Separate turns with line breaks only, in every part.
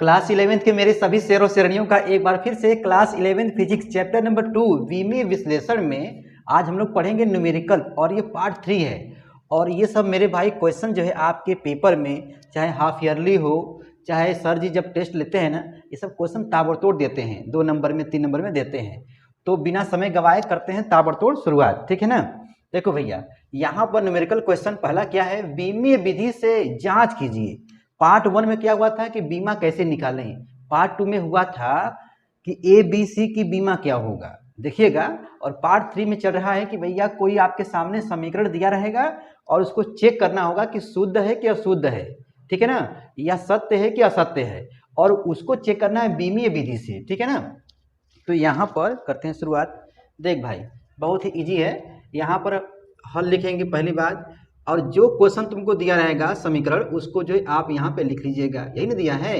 Class 11th के मेरे सभी शेरों शेरनियों का एक बार फिर से class 11th physics chapter number 2 विमीय विश्लेषण में आज हम लोग पढ़ेंगे न्यूमेरिकल और ये पार्ट 3 है। और ये सब मेरे भाई क्वेश्चन जो है आपके पेपर में चाहे हाफ ईयरली हो चाहे सर जी जब टेस्ट लेते हैं ना, ये सब क्वेश्चन ताबड़तोड़ देते हैं, 2 नंबर में 3 नंबर में देते हैं। तो बिना समय गवाए करते हैं ताबड़तोड़ शुरुआत, ठीक है ना। देखो भैया, यहाँ पर न्यूमेरिकल क्वेश्चन पहला क्या है, विमीय विधि से जांच कीजिए। पार्ट 1 में क्या हुआ था कि बीमा कैसे निकालें, पार्ट 2 में हुआ था कि ए बी सी की बीमा क्या होगा, देखिएगा। और पार्ट 3 में चल रहा है कि भैया कोई आपके सामने समीकरण दिया रहेगा और उसको चेक करना होगा कि शुद्ध है कि अशुद्ध है, ठीक है ना, या सत्य है कि असत्य है, और उसको चेक करना है विमीय विधि से, ठीक है ना। तो यहाँ पर करते हैं शुरुआत। देख भाई, बहुत ही इजी है। यहाँ पर हल लिखेंगे पहली बात, और जो क्वेश्चन तुमको दिया रहेगा समीकरण उसको जो आप यहाँ पे लिख लीजिएगा, यही ना दिया है।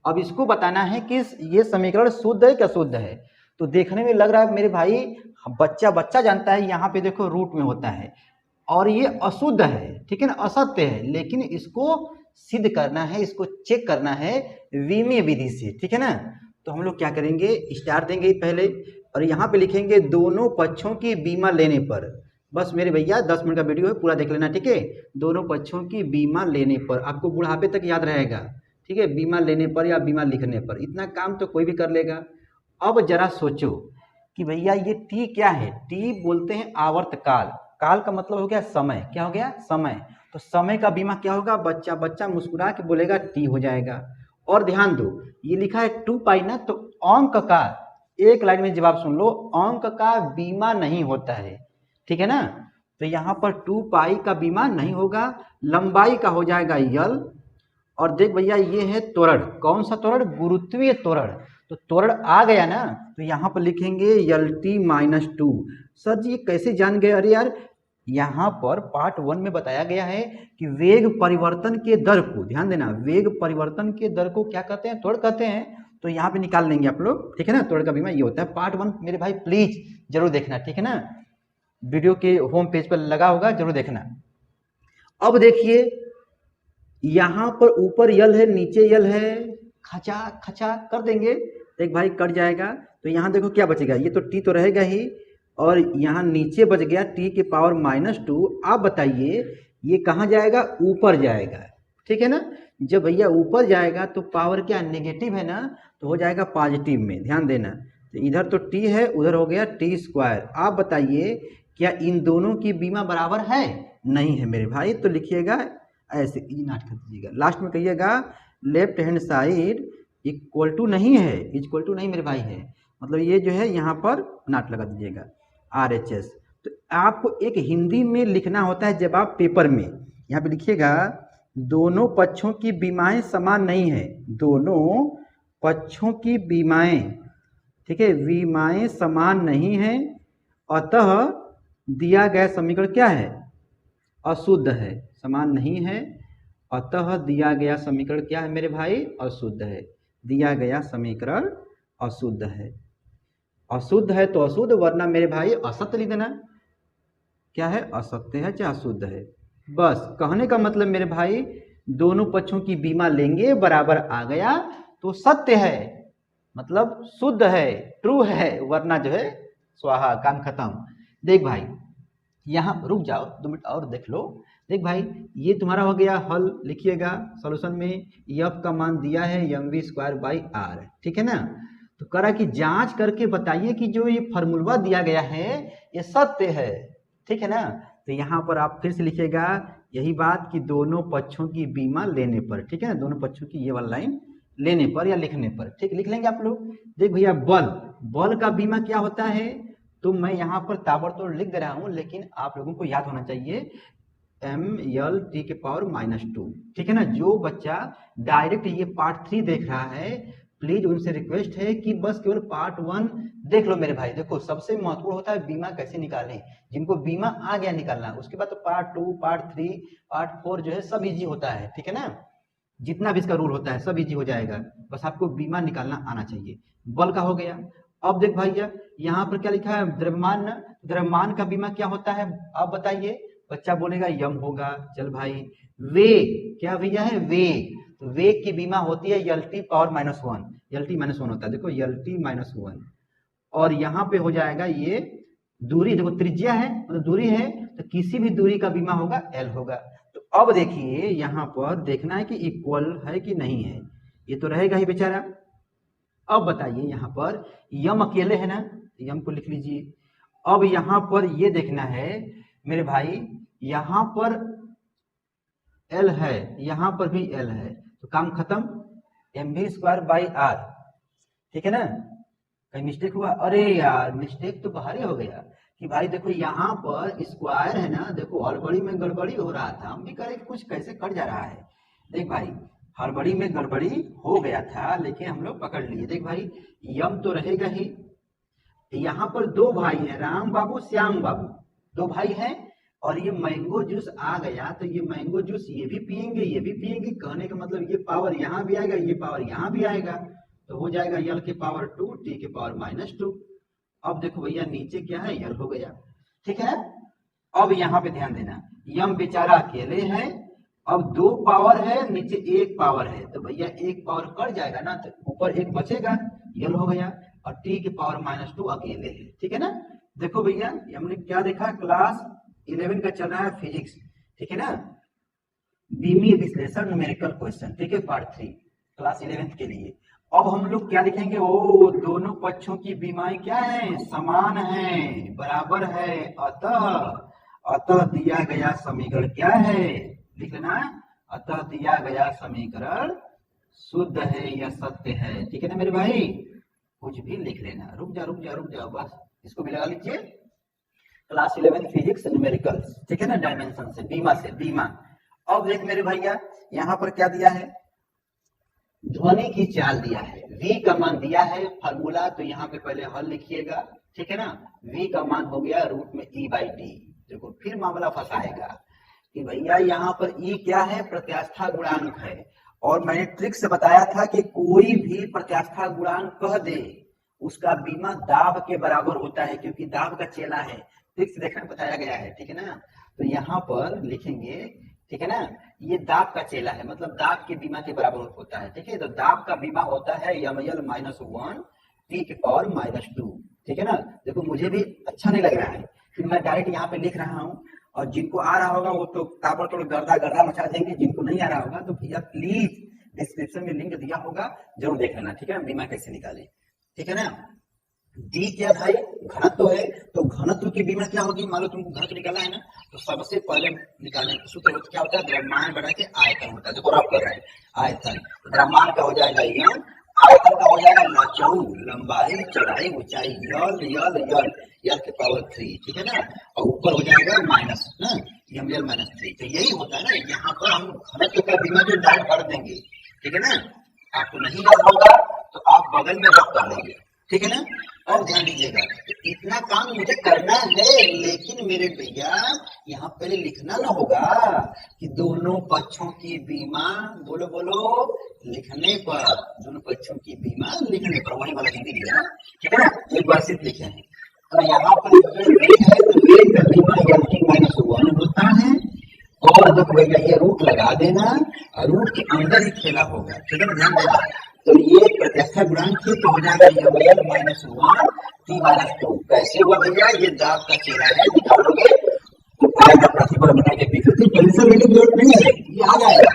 अब इसको बताना है कि ये समीकरण शुद्ध है क्या अशुद्ध है। तो देखने में लग रहा है मेरे भाई बच्चा जानता है, यहाँ पे देखो रूट में होता है और ये अशुद्ध है, ठीक है ना, असत्य है, लेकिन इसको सिद्ध करना है, इसको चेक करना है विमीय विधि से, ठीक है ना। तो हम लोग क्या करेंगे, स्टार देंगे पहले और यहाँ पे लिखेंगे दोनों पक्षों की बीमा लेने पर। बस मेरे भैया 10 मिनट का वीडियो है, पूरा देख लेना, ठीक है। दोनों पक्षों की बीमा लेने पर, आपको बुढ़ापे तक याद रहेगा, ठीक है, बीमा लेने पर या बीमा लिखने पर, इतना काम तो कोई भी कर लेगा। अब जरा सोचो कि भैया ये टी क्या है, टी बोलते हैं आवर्त काल, काल का मतलब हो गया समय, क्या हो गया समय। तो समय का बीमा क्या होगा, बच्चा मुस्कुरा के बोलेगा टी हो जाएगा। और ध्यान दो, ये लिखा है 2 पाई ना, तो अंक का, एक लाइन में जवाब सुन लो, अंक का बीमा नहीं होता है, ठीक है ना। तो यहाँ पर 2 पाई का बीमा नहीं होगा, लंबाई का हो जाएगा यल। और देख भैया ये है त्वरण, कौन सा त्वरण, गुरुत्वीय त्वरण। तो त्वरण आ गया ना, तो यहाँ पर लिखेंगे यल टी माइनस 2। सर जी ये कैसे जान गए, अरे यार यहाँ पर पार्ट 1 में बताया गया है कि वेग परिवर्तन के दर को, ध्यान देना, वेग परिवर्तन के दर को क्या कहते हैं, त्वरण कहते हैं। तो यहाँ पे निकाल लेंगे आप लोग, ठीक है ना। त्वरण का बीमा ये होता है। पार्ट 1 मेरे भाई प्लीज जरूर देखना, ठीक है ना, वीडियो के होम पेज पर लगा होगा, जरूर देखना। अब देखिए यहाँ पर ऊपर यल है, नीचे यल है, खचा खचा कर देंगे, देख भाई कट जाएगा। तो यहाँ देखो क्या बचेगा, ये तो टी तो रहेगा ही, और यहाँ नीचे बच गया टी के पावर -2। आप बताइए ये कहाँ जाएगा, ऊपर जाएगा, ठीक है ना। जब भैया ऊपर जाएगा तो पावर क्या नेगेटिव है ना, तो हो जाएगा पॉजिटिव में, ध्यान देना। तो इधर तो टी है, उधर हो गया टी स्क्वायर। आप बताइए क्या इन दोनों की बीमा बराबर है, नहीं है मेरे भाई। तो लिखिएगा ऐसे, ई नाट कर दीजिएगा, लास्ट में कहिएगा left hand side equal to नहीं है, इक्वल टू नहीं मेरे भाई है, मतलब ये जो है यहाँ पर नाट लगा दीजिएगा RHS। तो आपको एक हिंदी में लिखना होता है जब आप पेपर में, यहाँ पे लिखिएगा दोनों पक्षों की बीमाएं समान नहीं है, दोनों पक्षों की बीमाएं, ठीक है, बीमाएं समान नहीं है, अतः दिया गया समीकरण क्या है, अशुद्ध है, समान नहीं है, अतः दिया गया समीकरण क्या है मेरे भाई, अशुद्ध है, दिया गया समीकरण अशुद्ध है। अशुद्ध है तो अशुद्ध, वरना मेरे भाई असत्य लिख देना, क्या है, असत्य है चाहे अशुद्ध है। बस कहने का मतलब मेरे भाई दोनों पक्षों की बीमा लेंगे, बराबर आ गया तो सत्य है, मतलब शुद्ध है, ट्रू है, वरना जो है स्वाहा, काम खत्म। देख भाई यहाँ रुक जाओ 2 मिनट और देख लो। देख भाई ये तुम्हारा हो गया हल, लिखिएगा सॉल्यूशन में एफ का मान दिया है mv²/r, ठीक है ना। तो करा कि जांच करके बताइए कि जो ये फार्मूला दिया गया है ये सत्य है, ठीक है ना। तो यहाँ पर आप फिर से लिखिएगा यही बात कि दोनों पक्षों की बीमा लेने पर, ठीक है ना, दोनों पक्षों की ये वाला लाइन लेने पर या लिखने पर, ठीक, लिख लेंगे आप लोग। देख भैया बल का बीमा क्या होता है, तो मैं यहाँ पर ताबड़तोड़ लिख दे रहा हूँ, लेकिन आप लोगों को याद होना चाहिए ml t के पावर -2, ठीक है ना। जो बच्चा डायरेक्ट ये पार्ट 3 देख रहा है, प्लीज उनसे रिक्वेस्ट है कि बस केवल पार्ट 1 देख लो मेरे भाई। देखो सबसे महत्वपूर्ण होता है बीमा कैसे निकालें, जिनको बीमा आ गया निकालना, उसके बाद तो पार्ट 2 पार्ट 3 पार्ट 4 जो है सब इजी होता है, ठीक है ना। जितना भी इसका रूल होता है सब इजी हो जाएगा, बस आपको बीमा निकालना आना चाहिए। बल का हो गया। अब देख भैया यहाँ पर क्या लिखा है, द्रव्यमान, द्रव्यमान का बीमा क्या होता है, आप बताइए। बच्चा बोलेगा यम होगा, चल भाई। वेग क्या भैया है, वेग, तो वेग की बीमा होती है lt पावर -1, lt -1 होता है, देखो lt -1, और यहाँ पे हो जाएगा ये दूरी, देखो त्रिज्या है मतलब दूरी है, तो किसी भी दूरी का बीमा होगा l होगा। तो अब देखिए यहाँ पर देखना है कि इक्वल है कि नहीं है, ये तो रहेगा ही बेचारा। अब बताइए यहाँ पर यम अकेले है ना, यम को लिख लीजिए। अब यहाँ पर ये देखना है मेरे भाई, यहाँ पर L है, यहाँ पर भी L है, तो काम खत्म, mv²/r, ठीक है ना। कहीं मिस्टेक हुआ? अरे यार मिस्टेक तो बाहर ही हो गया कि भाई देखो यहाँ पर स्क्वायर है ना, देखो हड़बड़ी में गड़बड़ी हो रहा था, हम भी करें कुछ कैसे कट जा रहा है। देख भाई हड़बड़ी में गड़बड़ी हो गया था, लेकिन हम लोग पकड़ लिए। देख भाई यम तो रहेगा ही, यहाँ पर दो भाई हैं, राम बाबू श्याम बाबू, दो भाई हैं, और ये मैंगो जूस आ गया तो ये मैंगो जूस ये भी पियेंगे ये भी पियेंगे, कहने का मतलब ये पावर यहाँ भी आएगा ये पावर यहाँ भी आएगा, तो हो जाएगा यल के पावर 2 टी के पावर -2। अब देखो भैया नीचे क्या है, यल हो गया, ठीक है। अब यहाँ पे ध्यान देना, यम बेचारा अकेले है, अब दो पावर है नीचे एक पावर है, तो भैया एक पावर कट जाएगा ना, तो ऊपर एक बचेगा, यल हो गया, और टी के पावर -2 अकेले है, ठीक है ना। देखो भैया हमने क्या देखा, क्लास 11 का चल रहा है फिजिक्स, ठीक है ना, बीमी विश्लेषण न्यूमेरिकल क्वेश्चन, ठीक है, पार्ट 3 क्लास 11 के लिए। अब हम लोग क्या लिखेंगे, ओ दोनों पक्षों की बीमाएं क्या है, समान है, बराबर है, अतः दिया गया समीकरण क्या है, लिख लेना, अतः दिया गया समीकरण शुद्ध है या सत्य है, ठीक है ना मेरे भाई। कुछ भी लिख लेना, रुक जा बस, इसको भी लगा लीजिए, क्लास 11 फिजिक्स न्यूमेरिकल्स, ठीक है ना, डायमेंशन से, बीमा। अब देख मेरे भैया यहाँ पर क्या दिया है, ध्वनि की चाल दिया है, v का मान दिया है, फार्मूला तो यहाँ पे पहले हल लिखिएगा, ठीक है ना। v का मान हो गया √e/d, देखो फिर मामला फंसाएगा कि भैया यहाँ पर e क्या है, प्रत्यास्था गुणांक है, और मैंने ट्रिक से बताया था कि कोई भी प्रत्यास्था गुणांक कह दे उसका बीमा दाब के बराबर होता है, क्योंकि दाब का चेला है, ट्रिक से देखना बताया गया है, ठीक है ना। तो यहाँ पर लिखेंगे, ठीक है ना, ये दाब का चेला है, मतलब दाब के बीमा के बराबर होता है, ठीक है। तो दाब का बीमा होता है ml -1 टी के पावर -2, ठीक है ना। देखो मुझे भी अच्छा नहीं लग रहा है कि मैं डायरेक्ट यहाँ पे लिख रहा हूँ, और जिनको आ रहा होगा वो तो ताबड़तोड़ गर्दा मचा देंगे, जिनको नहीं आ रहा होगा तो भैया प्लीज डिस्क्रिप्शन में लिंक दिया होगा, जरूर देख लेना, ठीक है ना, बीमा कैसे निकाले, ठीक है ना। डी क्या भाई, घनत्व है, तो घनत्व की बीमा क्या होगी, मान लो तुमको घनत्व निकालना है ना, तो सबसे पहले निकालने का सूत्र क्या होता है, द्रव्यमान बढ़ा के आयतन होता है, देखो रफ कर रहे हैं, आयतन, द्रव्यमान का हो जाएगा यम, आयतन का हो जाएगा लचौ, लंबाई चौड़ाई ऊंचाई, यल के पावर 3, ठीक है ना, और ऊपर हो जाएगा माइनस ना, ml -3, तो यही होता है ना। यहाँ पर हम घनत्व का बीमा जो डायरेक्ट भर देंगे, ठीक है ना, आपको नहीं याद होगा तो आप बगल में रख कर लेंगे, ठीक है ना। और ध्यान दीजिएगा, इतना काम मुझे करना है, लेकिन मेरे भैया यहाँ पहले लिखना ना होगा कि दोनों पक्षों की बीमा, बोलो लिखने पर, दोनों पक्षों की बीमा लिखने पर, वही वाला हिंदी लिखना, ठीक है ना, एक बार सिर्फ लिखे हैं। तो यहाँ पर वेग है तो वेग का बीमा lt-1 होता है, और देखो भैया ये रूट लगा देना, रूट के अंदर ही खेला होगा, ठीक है ना, ध्यान देना। तो ये प्रत्यास्था गुणांक है, तो हो जाएगा ml -1 t -2, कैसे हुआ भैया, ये दाब का चेहरा है, निकालोगे तो आएगा प्रतिबल बना के विकृति, टेंशन लेने की जरूरत नहीं है, ये आ जाएगा,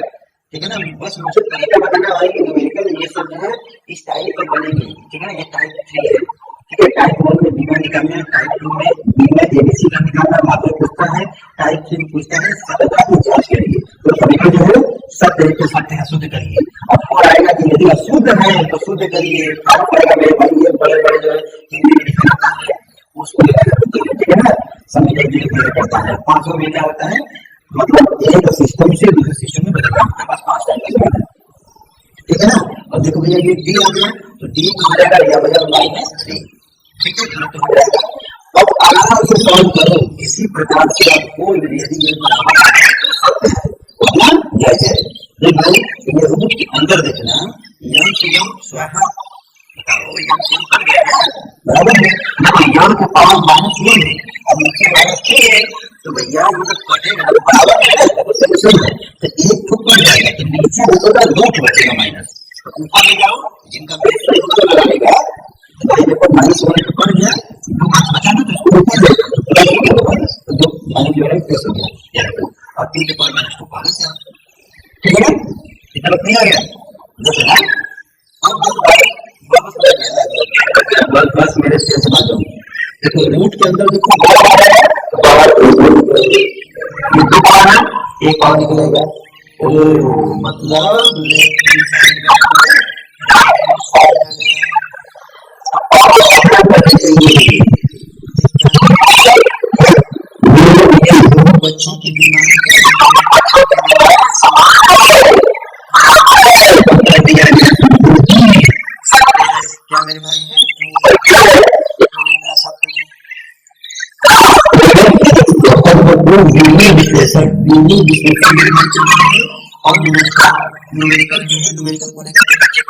ठीक है ना। बस मुझे तरीका बताना भाई कि न्यूमेरिकल ये सब जो है इस टाइप पर बनेगी, ठीक है ना, ये टाइप 3 है, ठीक है। टाइप 1 में बीमा निकालना है, टाइप 2 में बीमा एबीसी का निकालना, आपसे पूछता है, टाइप 3 में पूछता है सत्यता की जांच करिए, तो समीकरण जो है सब तरीके से शुद्ध करिए। अब और आएगा कि यदि अशुद्ध है तो शुद्ध करिए, मेरे भाई ये बड़े जो है हिंदी में लिखा है उसको, ठीक है ना, समीकरण क्लियर करता है। 5 में क्या होता है, मतलब एक सिस्टम से दूसरे सिस्टम में बदलना होता है, बस 5 टाइप का, ठीक है ना। और देखो भैया ये डी आ गया, तो डी हो जाएगा -3, ठीक है, तो हो जाएगा। अब आराम से सॉल्व करो, इसी प्रकार से आपको यदि ये बराबर है तो जैसे देख भाई ये रूट के अंदर देखना, यम से यम स्वाहा, बताओ यम से कर गया है, बराबर है, यम का पावर -1 है, अब नीचे -3 है, तो भैया ये तो कटेगा, बराबर है, तो एक फुट पड़ जाएगा, तो नीचे होगा रूट
ऊपर ले जाओ, जिनका बेस लगा लेगा तो माइनस वन ऊपर गया, बचाना तो इसको ऊपर ले तो माइनस जो है प्लस हो गया, और 3 के पावर माइनस 2 माइनस है, ठीक है ना? इतना क्लियर आ गया? बस है अब बस बस मेरे से समझ लो, देखो रूट के अंदर देखो पावर दो पावर है, एक पावर निकलेगा, ओ मतलब बच्चों की बीमारी क्या मेरे भाई विश्लेषण और न्यूमेरिकल जो है न्यूमेरिकल को लेकर बच्चे